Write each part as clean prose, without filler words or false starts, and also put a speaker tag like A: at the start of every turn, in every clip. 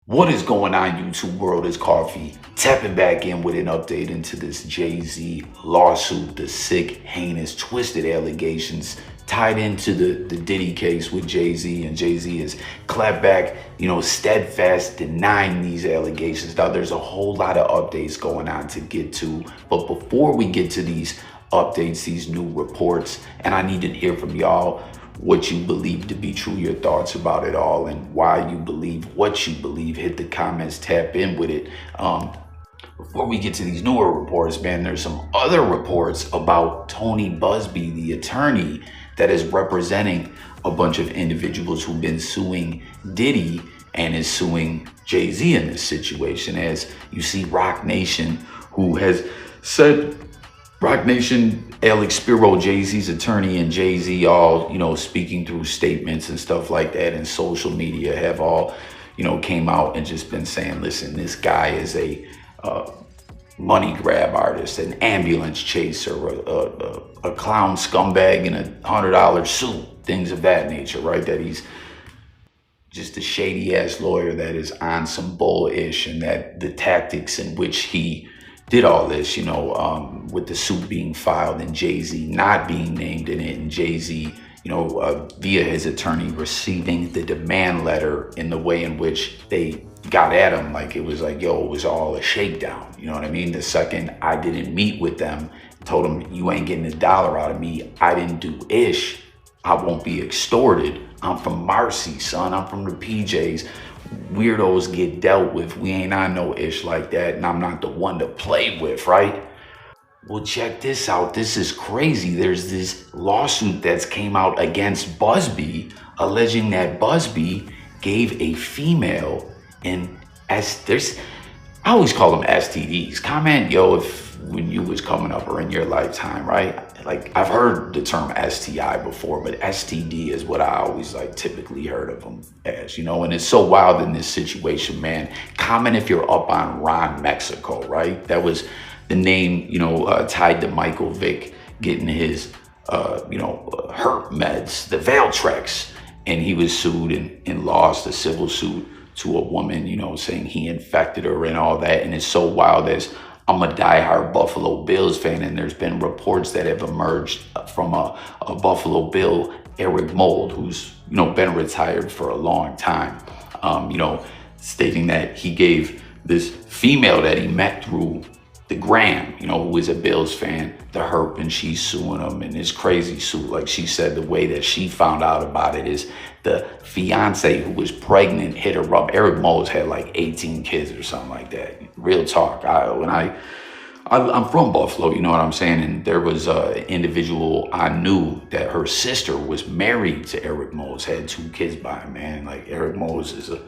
A: What is going on, YouTube world? It's Coffee tapping back in with an update into this Jay-Z lawsuit, the sick, heinous, twisted allegations tied into the Diddy case with Jay-Z, and Jay-Z has clapped back, steadfast denying these allegations. Now, there's a whole lot of updates going on to get to, but before we get to these updates, these new reports, and I need to hear from y'all what you believe to be true, your thoughts about it all, and why you believe what you believe. Hit the comments, tap in with it. Before we get to these newer reports, man, there's some other reports about Tony Buzbee, the attorney that is representing a bunch of individuals who've been suing Diddy and is suing Jay-Z in this situation. As you see, Roc Nation, who has said, Roc Nation, Alex Spiro, Jay-Z's attorney, and Jay-Z all, speaking through statements and stuff like that in social media have all, came out and just been saying, listen, this guy is a money grab artist, an ambulance chaser, a clown scumbag in a $100 suit, things of that nature, right? That he's just a shady ass lawyer that is on some bullish, and that the tactics in which he did all this, with the suit being filed and Jay-Z not being named in it, and Jay-Z, via his attorney receiving the demand letter in the way in which they got at him, like it was like, yo, it was all a shakedown. You know what I mean? The second I didn't meet with them, told them, you ain't getting a dollar out of me, I didn't do ish, I won't be extorted. I'm from Marcy, son. I'm from the PJs. Weirdos get dealt with. We ain't on no ish like that, and I'm not the one to play with, right? Well, check this out. This is crazy. There's this lawsuit that's came out against Buzbee, alleging that Buzbee gave a female I always call them STDs. Comment, yo, if when you was coming up or in your lifetime, right? Like, I've heard the term STI before, but STD is what I always typically heard of them as, and it's so wild in this situation, man. Comment if you're up on Ron Mexico, right? That was the name, tied to Michael Vick getting his, herp meds, the Valtrex, and he was sued and lost a civil suit to a woman, saying he infected her and all that. And it's so wild, as I'm a diehard Buffalo Bills fan, and there's been reports that have emerged from a Buffalo Bill, Eric Mold, who's, been retired for a long time, stating that he gave this female that he met through the gram, who is a Bills fan, the herp, and she's suing him in this crazy suit. Like she said, the way that she found out about it is the fiance who was pregnant hit her up. Eric Moles had like 18 kids or something like that. Real talk. I'm from Buffalo, you know what I'm saying? And there was an individual I knew that her sister was married to Eric Moles, had 2 kids by him, man. Like, Eric Moles is a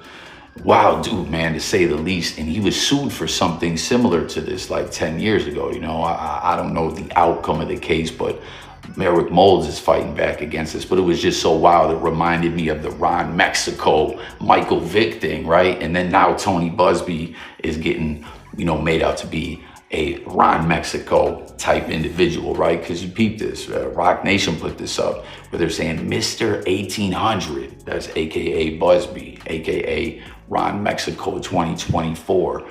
A: wild dude, man, to say the least. And he was sued for something similar to this like 10 years ago. I don't know the outcome of the case, but Eric Moles is fighting back against this. But it was just so wild. It reminded me of the Ron Mexico, Michael Vick thing, right? And then now Tony Buzbee is getting, made out to be a Ron Mexico type individual, right? Because you peep this, Roc Nation put this up, where they're saying Mr. 1800, that's AKA Buzbee, AKA Ron Mexico 2024,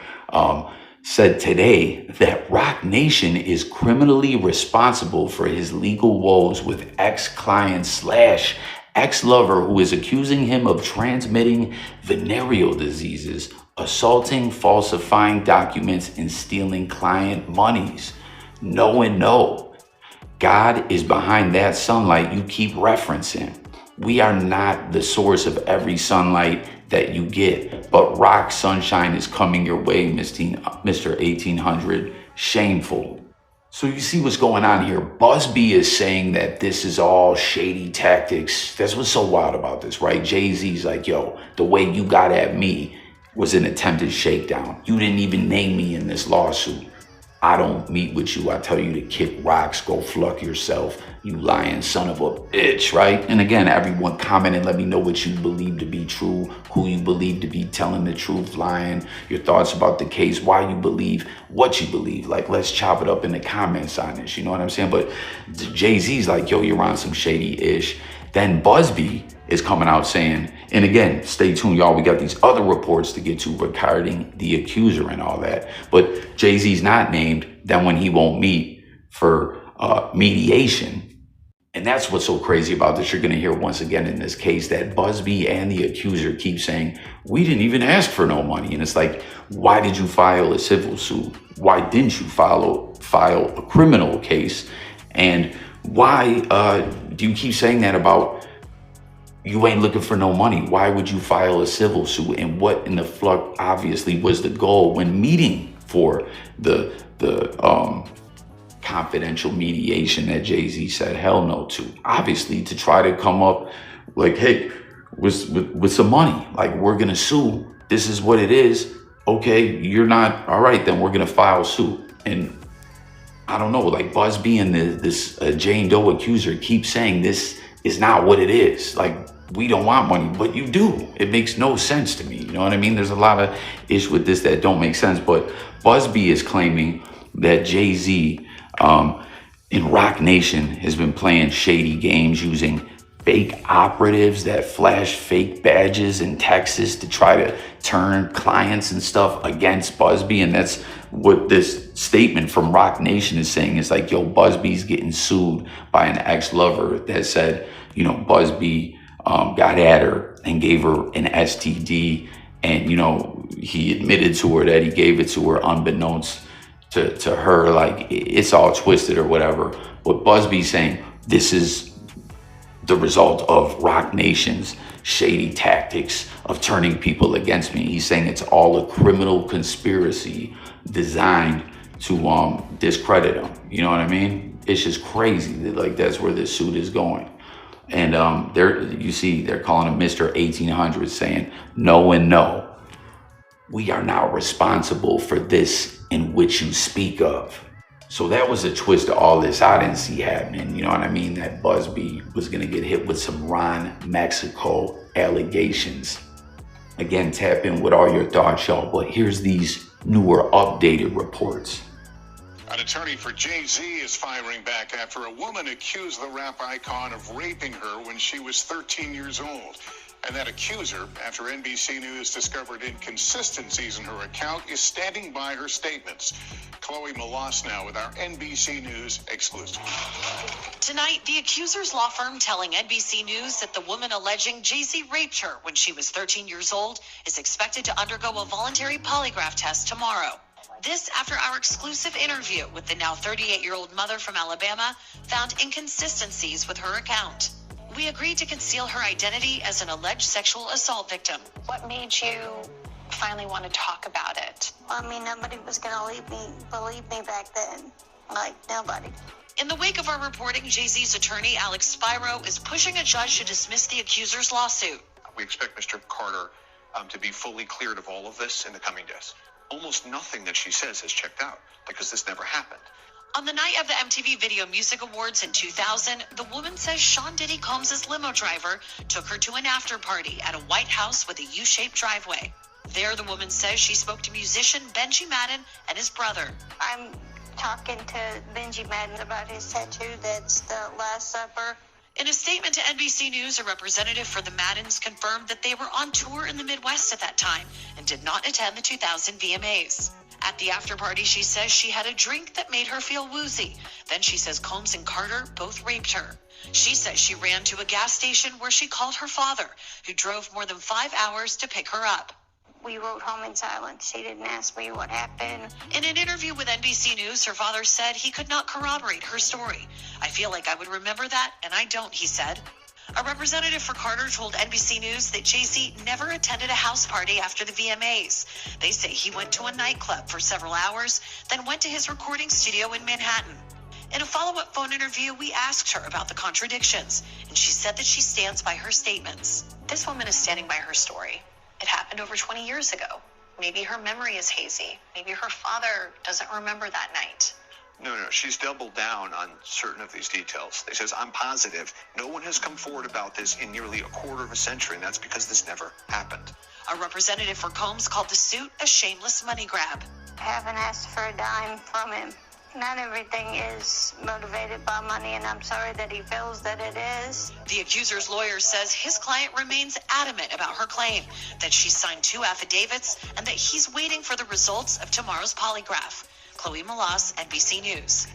A: said today that Roc Nation is criminally responsible for his legal woes with ex-client / ex-lover who is accusing him of transmitting venereal diseases, assaulting, falsifying documents, and stealing client monies. No and no. God is behind that sunlight you keep referencing. We are not the source of every sunlight that you get, but rock sunshine is coming your way, Mr. 1800. Shameful. So you see what's going on here. Buzbee is saying that this is all shady tactics. That's what's so wild about this, right? Jay-Z's like, yo, the way you got at me was an attempted shakedown. You didn't even name me in this lawsuit. I don't meet with you. I tell you to kick rocks, go fluck yourself, you lying son of a bitch, right? And again, everyone comment and let me know what you believe to be true, who you believe to be telling the truth, lying, your thoughts about the case, why you believe what you believe. Like, let's chop it up in the comments on this, you know what I'm saying? But Jay-Z's like, yo, you're on some shady-ish. Then Buzbee is coming out saying And again, stay tuned, y'all. We got these other reports to get to regarding the accuser and all that. But Jay-Z's not named. Then when he won't meet for mediation. And that's what's so crazy about this. You're going to hear once again in this case that Buzbee and the accuser keep saying, we didn't even ask for no money. And it's like, why did you file a civil suit? Why didn't you file a criminal case? And why do you keep saying that about you ain't looking for no money? Why would you file a civil suit? And what in the fuck obviously was the goal when meeting for the confidential mediation that Jay-Z said hell no to? Obviously to try to come up like, hey, with some money, like, we're gonna sue. This is what it is. Okay, you're not, all right, then we're gonna file suit. And I don't know, like Buzbee and this Jane Doe accuser keep saying this is not what it is. Like, we don't want money, but you do. It makes no sense to me. You know what I mean? There's a lot of issues with this that don't make sense. But Buzbee is claiming that Jay-Z in Rock Nation has been playing shady games using fake operatives that flash fake badges in Texas to try to turn clients and stuff against Buzbee. And that's what this statement from Rock Nation is saying. It's like, yo, Buzbee's getting sued by an ex-lover that said, you know, Buzbee got at her and gave her an STD. And, you know, he admitted to her that he gave it to her unbeknownst to her. Like, it's all twisted or whatever. But Buzbee's saying this is the result of Rock Nation's shady tactics of turning people against me. He's saying it's all a criminal conspiracy designed to discredit him. You know what I mean? It's just crazy that, like, that's where this suit is going. And they're calling him Mr. 1800, saying no and no. We are not responsible for this in which you speak of. So that was a twist to all this I didn't see happening. You know what I mean? That Buzbee was going to get hit with some Ron Mexico allegations. Again, tap in with all your thoughts, y'all. But here's these newer updated reports.
B: An attorney for Jay-Z is firing back after a woman accused the rap icon of raping her when she was 13 years old. And that accuser, after NBC News discovered inconsistencies in her account, is standing by her statements. Chloe Malas now with our NBC News exclusive.
C: Tonight, the accuser's law firm telling NBC News that the woman alleging Jay-Z raped her when she was 13 years old is expected to undergo a voluntary polygraph test tomorrow. This after our exclusive interview with the now 38-year-old mother from Alabama found inconsistencies with her account. We agreed to conceal her identity as an alleged sexual assault victim.
D: What made you finally want to talk about it?
E: I mean, nobody was going to believe me back then. Like, nobody.
C: In the wake of our reporting, Jay-Z's attorney, Alex Spiro, is pushing a judge to dismiss the accuser's lawsuit.
B: We expect Mr. Carter to be fully cleared of all of this in the coming days. Almost nothing that she says has checked out because this never happened.
C: On the night of the MTV Video Music Awards in 2000, the woman says Sean Diddy Combs' limo driver took her to an after party at a White House with a U-shaped driveway. There, the woman says she spoke to musician Benji Madden and his brother.
E: I'm talking to Benji Madden about his tattoo. That's the Last Supper.
C: In a statement to NBC News, a representative for the Maddens confirmed that they were on tour in the Midwest at that time and did not attend the 2000 VMAs. At the after party, she says she had a drink that made her feel woozy. Then she says Combs and Carter both raped her. She says she ran to a gas station where she called her father, who drove more than 5 hours to pick her up.
E: We rode home in silence. She didn't ask me what happened.
C: In an interview with NBC News, her father said he could not corroborate her story. I feel like I would remember that, and I don't, he said. A representative for Carter told NBC News that Jay-Z never attended a house party after the VMAs. They say he went to a nightclub for several hours, then went to his recording studio in Manhattan. In a follow-up phone interview, we asked her about the contradictions, and she said that she stands by her statements.
D: This woman is standing by her story. It happened over 20 years ago. Maybe her memory is hazy. Maybe her father doesn't remember that night.
B: No, she's doubled down on certain of these details. They says, I'm positive no one has come forward about this in nearly a quarter of a century, and that's because this never happened.
C: A representative for Combs called the suit a shameless money grab.
E: I haven't asked for a dime from him. Not everything is motivated by money, and I'm sorry that he feels that it is.
C: The accuser's lawyer says his client remains adamant about her claim, that she signed 2 affidavits, and that he's waiting for the results of tomorrow's polygraph. Chloe Malas, NBC News.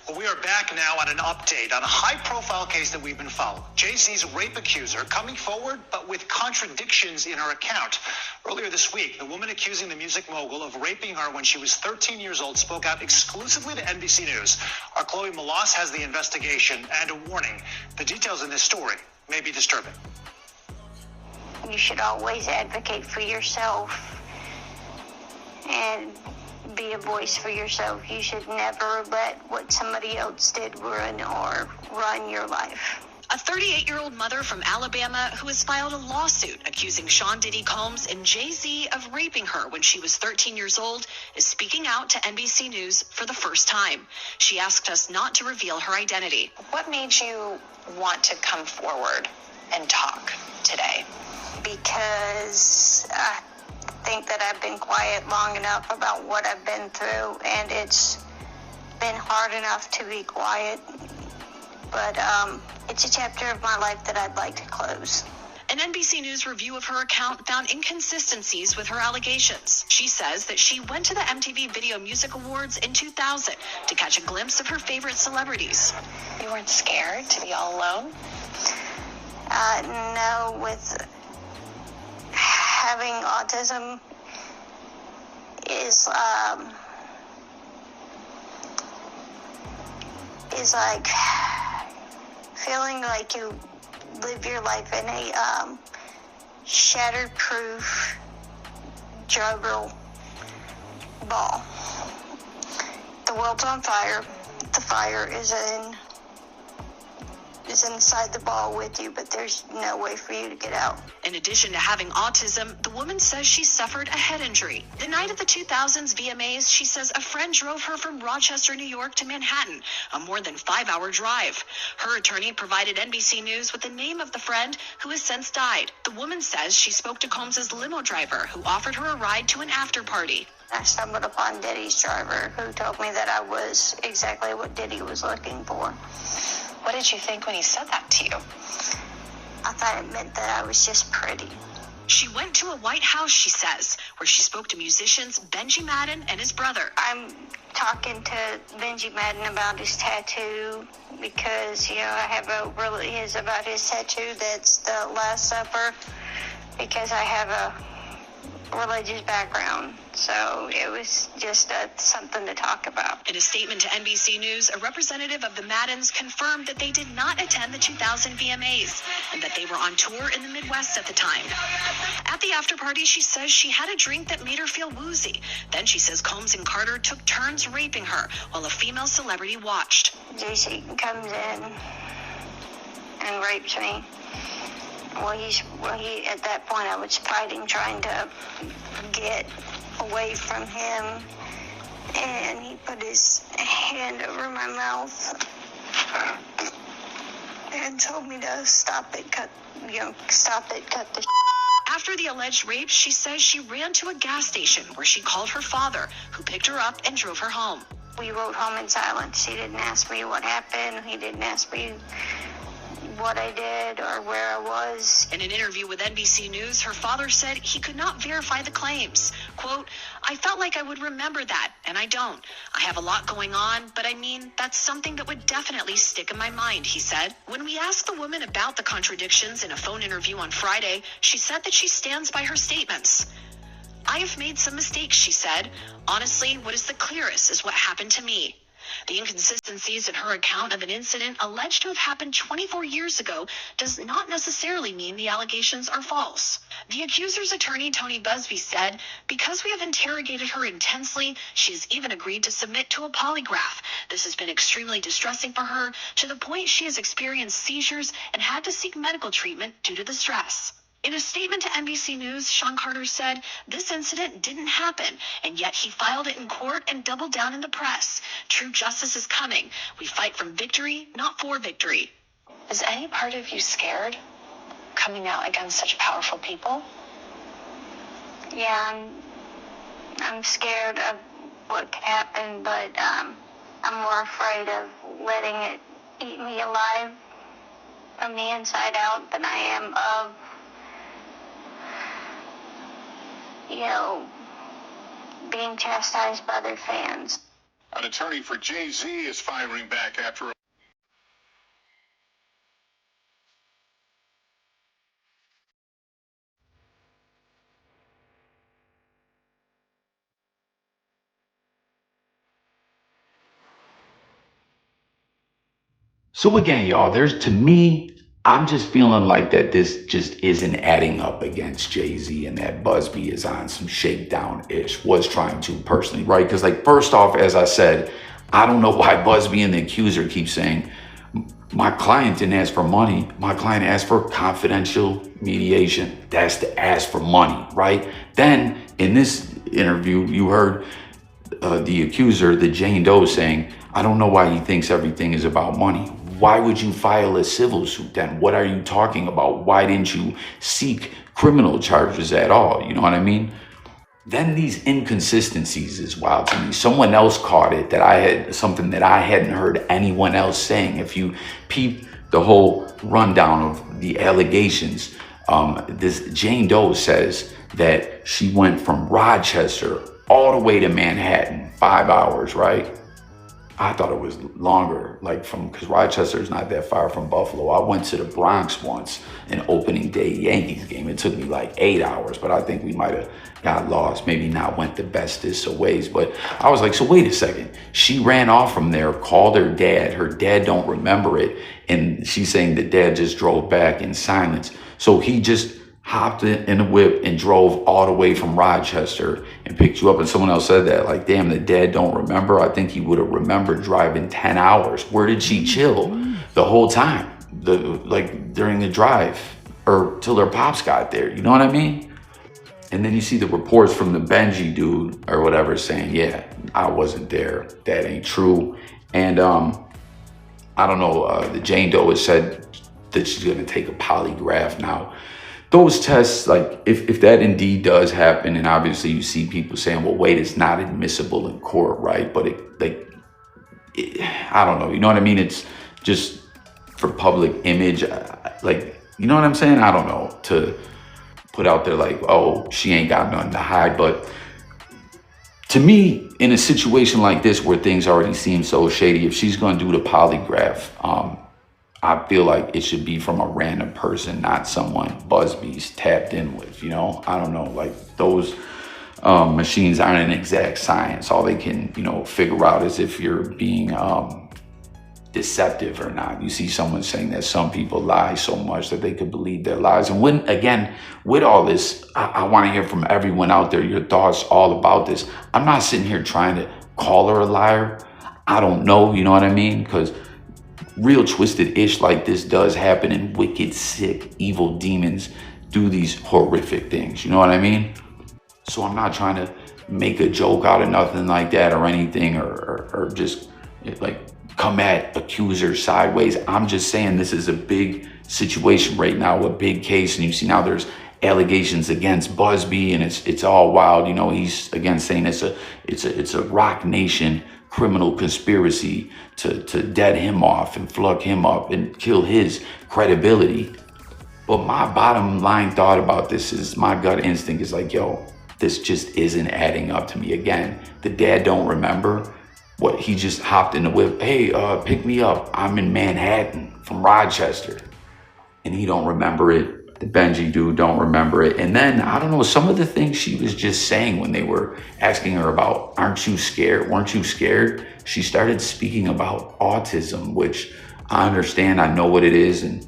F: Well, we are back now on an update on a high-profile case that we've been following. Jay-Z's rape accuser coming forward, but with contradictions in her account. Earlier this week, the woman accusing the music mogul of raping her when she was 13 years old spoke out exclusively to NBC News. Our Chloe Malas has the investigation and a warning. The details in this story may be disturbing.
E: You should always advocate for yourself and be a voice for yourself. You should never let what somebody else did run your life.
C: A 38-year-old mother from Alabama who has filed a lawsuit accusing Sean Diddy Combs and Jay-Z of raping her when she was 13 years old is speaking out to NBC News for the first time. She asked us not to reveal her identity.
D: What made you want to come forward and talk today?
E: Because I think that I've been quiet long enough about what I've been through, and it's been hard enough to be quiet, but it's a chapter of my life that I'd like to close.
C: An NBC News review of her account found inconsistencies with her allegations. She says that she went to the MTV Video Music Awards in 2000 to catch a glimpse of her favorite celebrities.
D: You weren't scared to be all alone?
E: No, with having autism is like feeling like you live your life in a shatterproof juggle ball. The world's on fire. The fire is inside the ball with you, but there's no way for you to get out.
C: In addition to having autism, the woman says she suffered a head injury. The night of the 2000s VMAs, she says a friend drove her from Rochester, New York to Manhattan, a more than 5-hour drive. Her attorney provided NBC News with the name of the friend who has since died. The woman says she spoke to Combs' limo driver, who offered her a ride to an after party.
E: I stumbled upon Diddy's driver, who told me that I was exactly what Diddy was looking for.
D: What did you think when he said that to you?
E: I thought it meant that I was just pretty.
C: She went to a White House, she says, where she spoke to musicians Benji Madden and his brother.
E: I'm talking to Benji Madden about his tattoo because, I have about his tattoo that's the Last Supper, because I have a religious background. So it was just something to talk about.
C: In a statement to NBC News, a representative of the Maddens confirmed that they did not attend the 2000 VMAs and that they were on tour in the Midwest at the time. At the after party, she says she had a drink that made her feel woozy. Then she says Combs and Carter took turns raping her while a female celebrity watched.
E: JC comes in and rapes me. Well, he at that point I was fighting, trying to get away from him, and he put his hand over my mouth and told me to stop it, cut the
C: After the alleged rape, she says she ran to a gas station where she called her father, who picked her up and drove her home.
E: We rode home in silence. He didn't ask me what happened. He didn't ask me what I did or where I was.
C: In an interview with NBC News, her father said he could not verify the claims. Quote, "I felt like I would remember that, and I don't. I have a lot going on, but that's something that would definitely stick in my mind," he said. When we asked the woman about the contradictions in a phone interview on Friday, she said that she stands by her statements. "I have made some mistakes," she said. "Honestly, what is the clearest is what happened to me." The inconsistencies in her account of an incident alleged to have happened 24 years ago does not necessarily mean the allegations are false. The accuser's attorney, Tony Buzbee, said, "Because we have interrogated her intensely, she has even agreed to submit to a polygraph. This has been extremely distressing for her, to the point she has experienced seizures and had to seek medical treatment due to the stress." In a statement to NBC News, Sean Carter said this incident didn't happen, and yet he filed it in court and doubled down in the press. "True justice is coming. We fight from victory, not for victory."
D: Is any part of you scared coming out against such powerful people?
E: Yeah, I'm scared of what could happen, but I'm more afraid of letting it eat me alive from the inside out than I am of, being chastised by their fans.
B: An attorney for Jay-Z is firing back after a
A: So again, y'all, to me, I'm just feeling like that this just isn't adding up against Jay-Z, and that Buzbee is on some shakedown-ish, was trying to personally, right? Because like, first off, as I said, I don't know why Buzbee and the accuser keep saying, my client didn't ask for money. My client asked for confidential mediation. That's to ask for money, right? Then in this interview, you heard the accuser, the Jane Doe, saying, I don't know why he thinks everything is about money. Why would you file a civil suit then? What are you talking about? Why didn't you seek criminal charges at all? You know what I mean? Then these inconsistencies is wild to me. Someone else caught it, that I had something that I hadn't heard anyone else saying. If you peep the whole rundown of the allegations, this Jane Doe says that she went from Rochester all the way to Manhattan, 5 hours, right? I thought it was longer, because Rochester is not that far from Buffalo. I went to the Bronx once, an opening day Yankees game. It took me like 8 hours, but I think we might have got lost. Maybe not went the bestest of ways. But I was like, so wait a second. She ran off from there, called her dad. Her dad don't remember it. And she's saying the dad just drove back in silence. So he just hopped in a whip and drove all the way from Rochester and picked you up. And someone else said that, like, damn, the dad don't remember. I think he would have remembered driving 10 hours. Where did she chill the whole time? During the drive or till their pops got there. You know what I mean? And then you see the reports from the Benji dude or whatever saying, yeah, I wasn't there. That ain't true. And I don't know, the Jane Doe has said that she's going to take a polygraph now. Those tests, like, if that indeed does happen, and obviously you see people saying, well, wait, it's not admissible in court, right? But I don't know, you know what I mean? It's just for public image, you know what I'm saying? I don't know, to put out there like, oh, she ain't got nothing to hide. But to me, in a situation like this where things already seem so shady, if she's going to do the polygraph, I feel like it should be from a random person, not someone Buzbee's tapped in with, you know? I don't know, like, those machines aren't an exact science. All they can, figure out is if you're being deceptive or not. You see someone saying that some people lie so much that they could believe their lies. And with all this, I want to hear from everyone out there, your thoughts all about this. I'm not sitting here trying to call her a liar. I don't know, you know what I mean? Because real twisted ish like this does happen, and wicked, sick, evil demons do these horrific things. You know what I mean? So I'm not trying to make a joke out of nothing like that or anything, or just like come at accusers sideways. I'm just saying this is a big situation right now, a big case, and you see now there's allegations against Buzbee, and it's all wild. He's again saying it's a Rock Nation criminal conspiracy to dead him off and flug him up and kill his credibility. But my bottom line thought about this is, my gut instinct is like, yo, this just isn't adding up to me. Again, the dad don't remember. What, he just hopped in the whip, hey, pick me up, I'm in Manhattan from Rochester, and he don't remember it. The Benji dude don't remember it. And then, I don't know, some of the things she was just saying when they were asking her about, aren't you scared? Weren't you scared? She started speaking about autism, which I understand. I know what it is. And,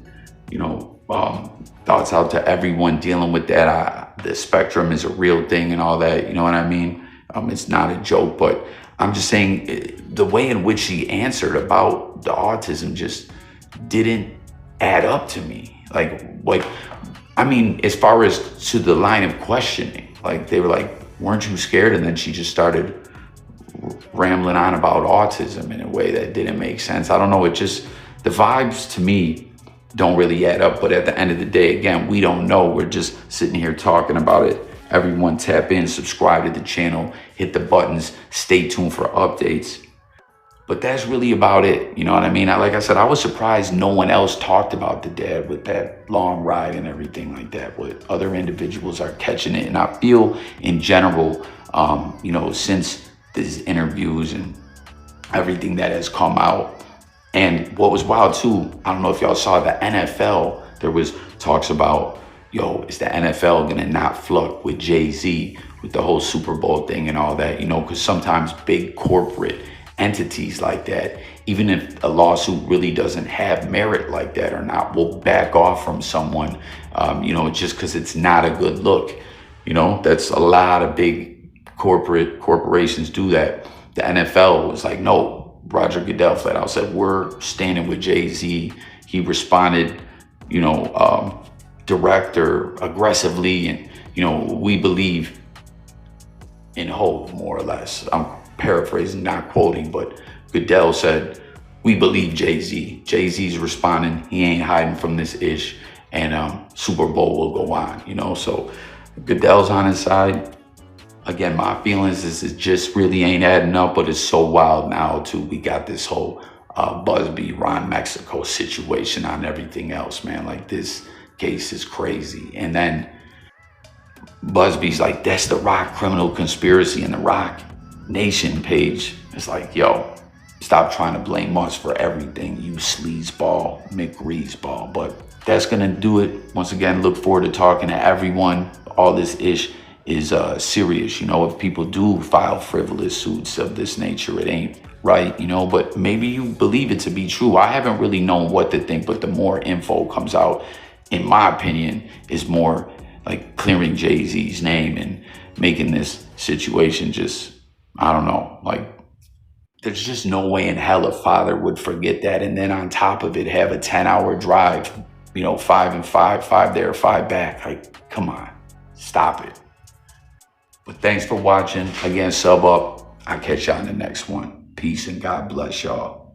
A: thoughts out to everyone dealing with that. The spectrum is a real thing and all that. You know what I mean? It's not a joke, but I'm just saying the way in which she answered about the autism just didn't add up to me. As far as to the line of questioning, like they were like, weren't you scared? And then she just started rambling on about autism in a way that didn't make sense. I don't know. The vibes to me don't really add up. But at the end of the day, again, we don't know. We're just sitting here talking about it Everyone tap in, subscribe to the channel, hit the buttons, stay tuned for updates. But that's really about it. You know what I mean? Like I said, I was surprised no one else talked about the dad with that long ride and everything like that. But other individuals are catching it. And I feel in general, since these interviews and everything that has come out. And what was wild too, I don't know if y'all saw the NFL, there was talks about, is the NFL gonna not fluck with Jay-Z with the whole Super Bowl thing and all that, because sometimes big corporate entities like that, even if a lawsuit really doesn't have merit like that or not, will back off from someone, just because it's not a good look. That's a lot of big corporations do that. The NFL was like, no, Roger Goodell flat out said, we're standing with Jay-Z. He responded, direct or aggressively, and, we believe in hope, more or less. I'm paraphrasing, not quoting, but Goodell said, we believe Jay-Z. Jay-Z's responding, he ain't hiding from this ish, and Super Bowl will go on, so Goodell's on his side. Again, my feelings is it just really ain't adding up, but it's so wild now too. We got this whole Buzbee, Ron Mexico situation on everything else, man. Like, this case is crazy. And then Buzbee's like, that's the Rock criminal conspiracy, and the Rock Nation page is like, yo, stop trying to blame us for everything, you sleazeball, McGreaseball. But that's gonna do it. Once again, look forward to talking to everyone. All this ish is serious. If people do file frivolous suits of this nature, it ain't right, but maybe you believe it to be true. I haven't really known what to think, but the more info comes out, in my opinion, is more like clearing Jay-Z's name and making this situation just, I don't know, like, there's just no way in hell a father would forget that. And then on top of it, have a 10-hour drive, 5 and 5, 5 there, 5 back. Like, come on, stop it. But thanks for watching. Again, sub up. I'll catch y'all in the next one. Peace and God bless y'all.